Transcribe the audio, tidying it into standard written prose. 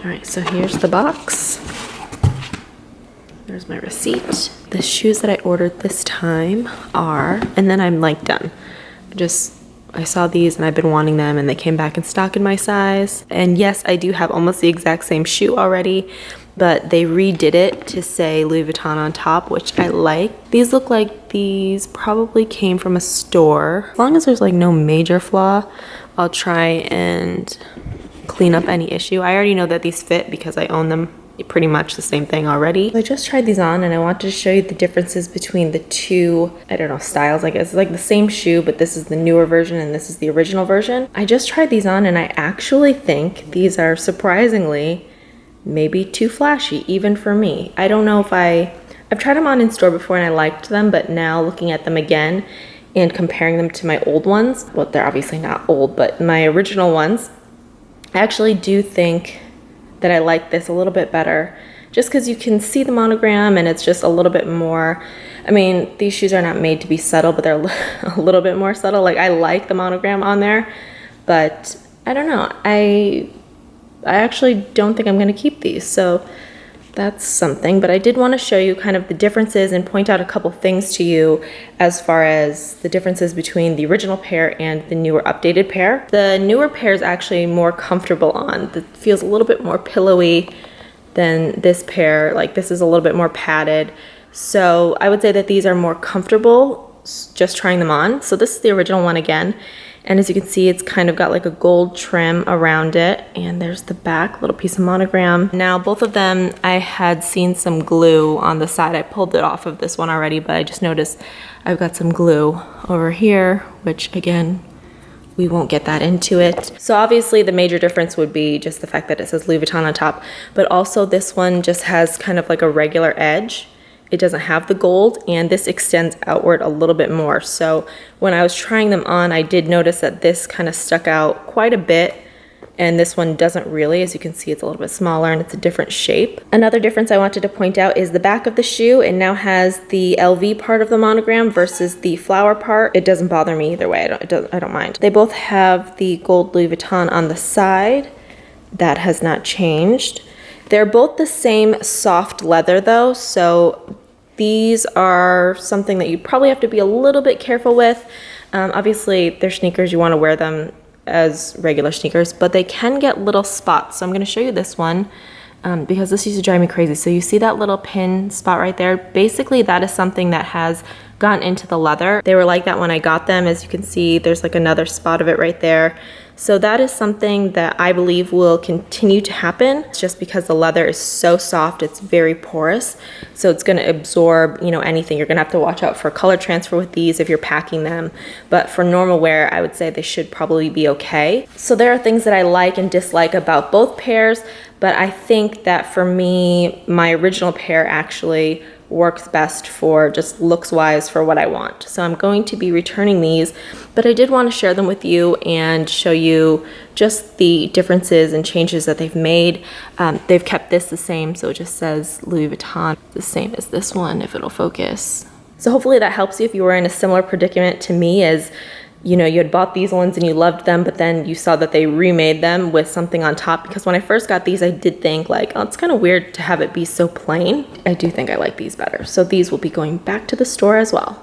All right, so here's the box. There's my receipt. The shoes that I ordered this time are, and then I'm like done. I saw these and I've been wanting them and they came back in stock in my size. And yes, I do have almost the exact same shoe already, but they redid it to say Louis Vuitton on top, which I like. These look like these probably came from a store. As long as there's like no major flaw, I'll try and clean up any issue. I already know that these fit because I own them pretty much the same thing already. I just tried these on and I wanted to show you the differences between the two, I don't know, styles. I guess it's like the same shoe, but this is the newer version and this is the original version. I just tried these on and I actually think these are surprisingly maybe too flashy, even for me. I don't know if I've tried them on in store before and I liked them, but now looking at them again and comparing them to my old ones, well, they're obviously not old, but my original ones, I actually do think that I like this a little bit better, just because you can see the monogram and it's just a little bit more, I mean, these shoes are not made to be subtle, but they're a little bit more subtle. Like, I like the monogram on there, but I don't know. I actually don't think I'm gonna keep these, so that's something. But I did want to show you kind of the differences and point out a couple things to you as far as the differences between the original pair and the newer updated pair. The newer pair is actually more comfortable on. It feels a little bit more pillowy than this pair. Like, this is a little bit more padded. So I would say that these are more comfortable just trying them on. So this is the original one again. And as you can see, it's kind of got like a gold trim around it. And there's the back, little piece of monogram. Now, both of them, I had seen some glue on the side. I pulled it off of this one already, but I just noticed I've got some glue over here, which again, we won't get that into it. So obviously the major difference would be just the fact that it says Louis Vuitton on top, but also this one just has kind of like a regular edge. It doesn't have the gold, and this extends outward a little bit more. So when I was trying them on, I did notice that this kind of stuck out quite a bit, and this one doesn't really. As you can see, it's a little bit smaller and it's a different shape. Another difference I wanted to point out is the back of the shoe. It now has the LV part of the monogram versus the flower part. It doesn't bother me either way. I don't mind. They both have the gold Louis Vuitton on the side. That has not changed. They're both the same soft leather though, so these are something that you probably have to be a little bit careful with. Obviously, they're sneakers, you want to wear them as regular sneakers, but they can get little spots. So I'm going to show you this one because this used to drive me crazy. So you see that little pin spot right there? Basically, that is something that has gotten into the leather. They were like that when I got them. As you can see, there's like another spot of it right there. So that is something that I believe will continue to happen. It's just because the leather is so soft, it's very porous. So it's gonna absorb, you know, anything. You're gonna have to watch out for color transfer with these if you're packing them. But for normal wear, I would say they should probably be okay. So there are things that I like and dislike about both pairs, but I think that for me, my original pair actually works best for just looks wise for what I want. So I'm going to be returning these, but I did want to share them with you and show you just the differences and changes that they've made. They've kept this the same, so it just says Louis Vuitton, the same as this one if it'll focus. So hopefully that helps you if you were in a similar predicament to me, as you know, you had bought these ones and you loved them, but then you saw that they remade them with something on top. Because when I first got these, I did think like, oh, it's kind of weird to have it be so plain. I do think I like these better. So these will be going back to the store as well.